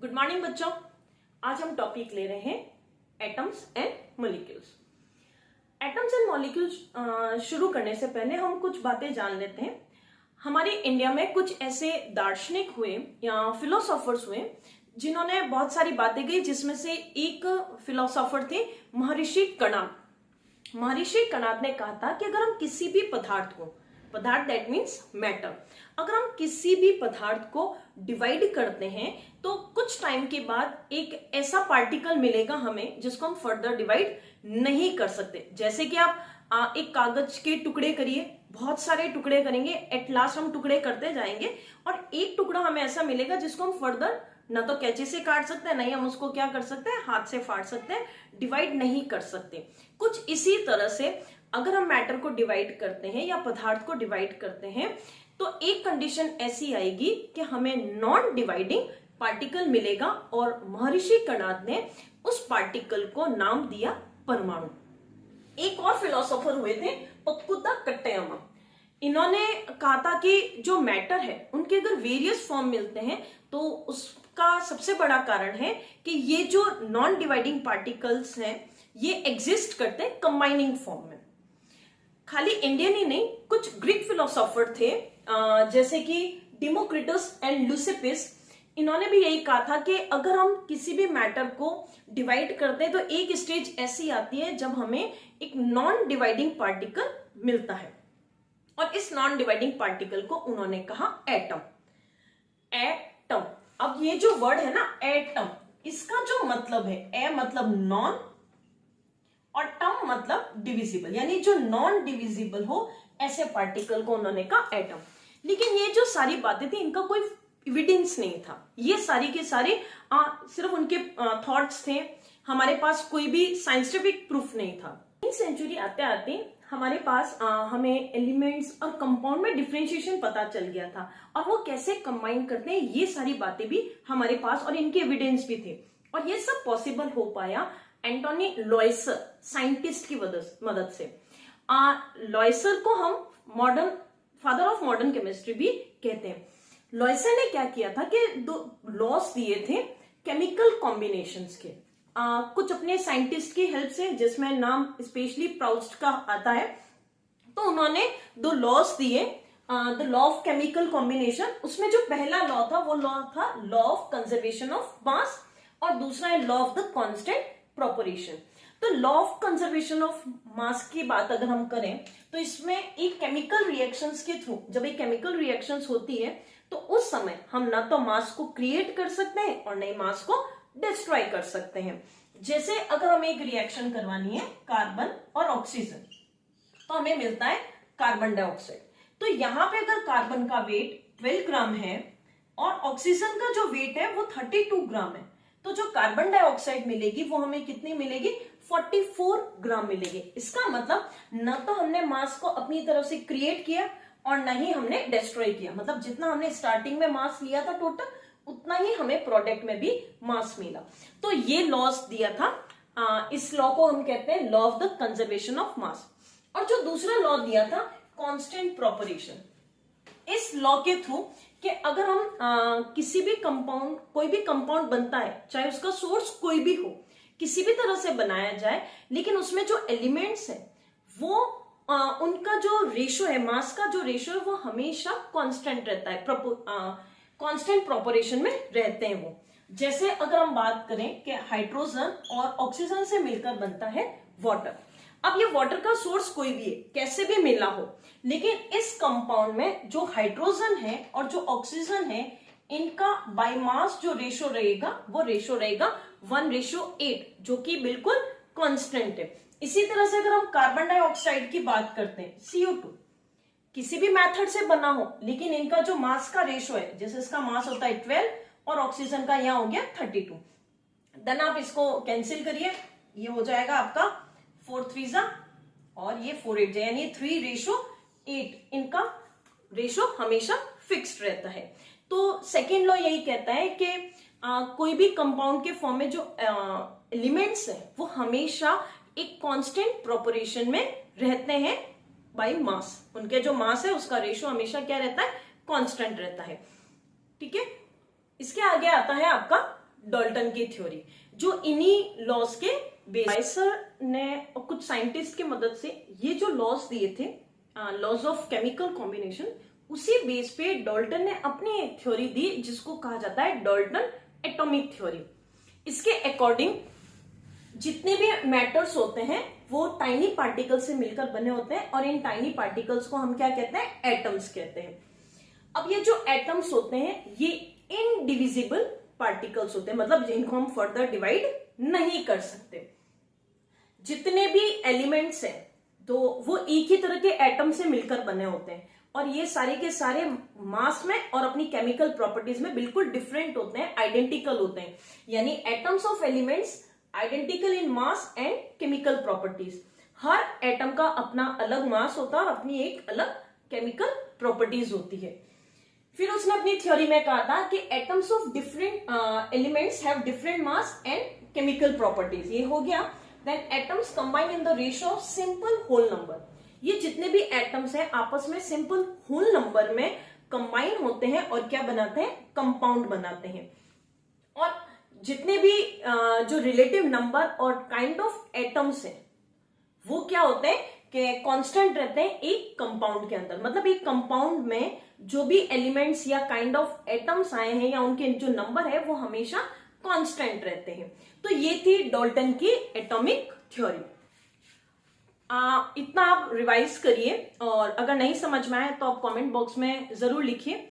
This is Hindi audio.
गुड मॉर्निंग बच्चों। आज हम टॉपिक ले रहे हैं atoms and molecules. Atoms and molecules शुरू करने से पहले हम कुछ बातें जान लेते हैं। हमारे इंडिया में कुछ ऐसे दार्शनिक हुए या फिलोसोफर्स हुए जिन्होंने बहुत सारी बातें कही, जिसमें से एक फिलोसोफर थे महर्षि कणाद। महर्षि कणाद ने कहा था कि अगर हम किसी भी पदार्थ को, पदार्थ दैट मीन्स मैटर, अगर हम किसी भी पदार्थ को डिवाइड करते हैं तो कुछ टाइम के बाद एक ऐसा पार्टिकल मिलेगा हमें जिसको हम फर्दर डिवाइड नहीं कर सकते। जैसे कि आप एक कागज के टुकड़े करिए, बहुत सारे टुकड़े करेंगे, एट लास्ट हम टुकड़े करते जाएंगे और एक टुकड़ा हमें ऐसा मिलेगा जिसको हम फर्दर ना तो कैंची से काट सकते हैं, नहीं हम उसको क्या कर सकते हैं, हाथ से फाड़ सकते हैं, डिवाइड नहीं कर सकते। कुछ इसी तरह से अगर हम मैटर को डिवाइड करते हैं या पदार्थ को डिवाइड करते हैं तो एक कंडीशन ऐसी आएगी कि हमें नॉन डिवाइडिंग पार्टिकल मिलेगा और महर्षि कणाद ने उस पार्टिकल को नाम दिया परमाणु। एक और फिलोसोफर हुए थे पक्कुत्ता कट्टयमा। इन्होंने कहा था कि जो मैटर है उनके अगर वेरियस फॉर्म मिलते हैं तो उसका सबसे बड़ा कारण है कि ये जो नॉन डिवाइडिंग पार्टिकल्स हैं ये एग्जिस्ट करते हैं कंबाइनिंग फॉर्म में। खाली इंडियन ही नहीं, कुछ ग्रीक फिलोसोफर थे जैसे कि डेमोक्रिटस एंड ल्यूसिपिस। इन्होंने भी यही कहा था कि अगर हम किसी भी मैटर को डिवाइड करते हैं तो एक स्टेज ऐसी आती है जब हमें एक नॉन डिवाइडिंग पार्टिकल मिलता है और इस नॉन डिवाइडिंग पार्टिकल को उन्होंने कहा एटम। एटम, अब ये जो वर्ड है ना एटम, इसका जो मतलब है, ए मतलब नॉन और टम मतलब डिविजिबल, यानी जो नॉन डिविजिबल हो ऐसे पार्टिकल को उन्होंने कहा एटम। लेकिन ये जो सारी बातें थी इनका कोई एविडेंस नहीं था, ये सारी के सारे सिर्फ उनके थॉट्स थे, हमारे पास कोई भी साइंटिफिक प्रूफ नहीं था। 9वीं सेंचुरी आते आते हमारे पास हमें एलिमेंट्स और कंपाउंड में डिफरेंशिएशन पता चल गया था और वो कैसे कंबाइन करते हैं ये सारी बातें भी हमारे पास और इनके एविडेंस भी थे। और ये सब पॉसिबल हो पाया एंटोनी लॉयसर साइंटिस्ट की मदद से। लॉयसर को हम modern father of modern chemistry भी कहते हैं। लॉयसर ने क्या किया था कि दो लॉस दिए थे केमिकल कॉम्बिनेशंस के, कुछ अपने साइंटिस्ट की हेल्प से, जिसमें नाम स्पेशली प्राउस्ट का आता है। तो उन्होंने दो लॉस दिए, the law of chemical combination. उसमें जो पहला लॉ था वो लॉ था law of conservation of mass और दूसरा है law of the constant proportion. तो law of conservation of mass की बात अगर हम करें तो इसमें एक केमिकल रिएक्शंस के थ्रू, जब एक केमिकल रिएक्शंस होती है तो उस समय हम ना तो मास को क्रिएट कर सकते हैं और नहीं मास को डिस्ट्रॉय कर सकते हैं। जैसे अगर हमें एक रिएक्शन करवानी है कार्बन और ऑक्सीजन तो हमें मिलता है कार्बन डाइऑक्साइड। तो यहां पे अगर कार्बन का वेट 12 ग्राम है और ऑक्सीजन का जो वेट है वो 32 ग्राम है, तो जो कार्बन डाइऑक्साइड मिलेगी वो हमें कितनी मिलेगी, 44 ग्राम मिलेगी। इसका मतलब न तो हमने मास को अपनी तरफ से क्रिएट किया और न ही हमने डिस्ट्रॉय किया, मतलब जितना हमने स्टार्टिंग में मास लिया था टोटल उतना ही हमें प्रोडक्ट में भी मास मिला। तो ये लॉस दिया था, इस लॉ को हम कहते हैं law of the conservation of mass. और जो दूसरा लॉ दिया था कांस्टेंट प्रोपोर्शन, इस लॉ के थ्रू कि अगर हम किसी भी कंपाउंड, कोई भी कंपाउंड बनता है चाहे उसका सोर्स कोई भी हो, किसी भी तरह से बनाया जाए, लेकिन उसमें जो एलिमेंट्स है वो उनका जो रेशो है, मास का जो रेशो है वो हमेशा कांस्टेंट रहता है, कांस्टेंट प्रोपोर्शन में रहते हैं वो। जैसे अगर हम बात करें कि हाइड्रोजन और ऑक्सीजन से मिलकर बनता है वाटर। अब ये वाटर का सोर्स कोई भी है, कैसे भी मिला हो, लेकिन इस कंपाउंड में जो हाइड्रोजन है और जो ऑक्सीजन है इनका बाय मास जो रेशो रहेगा वो रेशो रहेगा 1:8, जो कि बिल्कुल कांस्टेंट है। इसी तरह से अगर हम कार्बन डाइऑक्साइड की बात करते हैं, CO2 किसी भी मेथड से बना हो लेकिन इनका जो मास का रेशो है, जैसे इसका मास होता है 12 और ऑक्सीजन का यहाँ हो गया 32, देन आप इसको कैंसिल करिए, ये हो जाएगा आपका 4 3 और ये 4 8, यानी 3:8, इनका रेशो हमेशा फिक्स्ड रहता है। तो सेकेंड लॉ यही कहता है कि कोई भी कंपाउंड के फॉर्म में जो एलिमेंट्स है वो हमेशा एक कांस्टेंट प्रोपोर्शन में रहते हैं बाय मास। उनके जो मास है उसका रेशो हमेशा क्या रहता है, कांस्टेंट रहता है। ठीक है, इसके आगे आता है आपका डाल्टन की थ्योरी, जो इन्हीं लॉज के बेसर ने कुछ साइंटिस्ट की मदद से ये जो लॉज दिए थे, लॉज ऑफ केमिकल कॉम्बिनेशन, उसी बेस पे डाल्टन ने अपनी एक थ्योरी दी जिसको कहा जाता है डाल्टन एटॉमिक थ्योरी। इसके अकॉर्डिंग जितने भी मैटर्स होते हैं वो टाइनी पार्टिकल से मिलकर बने होते हैं और इन टाइनी पार्टिकल्स को हम क्या कहते हैं, एटम्स कहते हैं। अब ये जो एटम्स होते हैं ये इनडिविजिबल पार्टिकल्स होते हैं, मतलब जिनको हम फर्दर डिवाइड नहीं कर सकते। जितने भी एलिमेंट्स हैं तो वो एक ही तरह के एटम से मिलकर बने होते हैं और ये सारे के सारे मास में और अपनी केमिकल प्रॉपर्टीज में बिल्कुल डिफरेंट होते हैं, आइडेंटिकल होते हैं। यानी atoms of elements identical in mass and chemical properties. Her atom का अपना अलग मास होता है और अपनी एक अलग केमिकल प्रॉपर्टीज होती है। फिर उसने अपनी थ्योरी में कहा था कि atoms of different elements have different mass and chemical properties. ये हो गया। Then atoms combine in the ratio of simple whole number. ये जितने भी एटम्स हैं आपस में सिंपल होल नंबर में कंबाइन होते हैं और क्या बनाते हैं, कंपाउंड बनाते हैं। और जितने भी जो रिलेटिव नंबर और काइंड ऑफ एटम्स हैं वो क्या होते हैं कि कांस्टेंट रहते हैं एक कंपाउंड के अंदर। मतलब एक कंपाउंड में जो भी एलिमेंट्स या काइंड ऑफ एटम्स आए हैं या उनके जो नंबर है वो हमेशा कांस्टेंट रहते हैं। तो ये थी डाल्टन की एटॉमिक थ्योरी। इतना आप रिवाइज करिए और अगर नहीं समझ में आए तो आप कमेंट बॉक्स में जरूर लिखिए।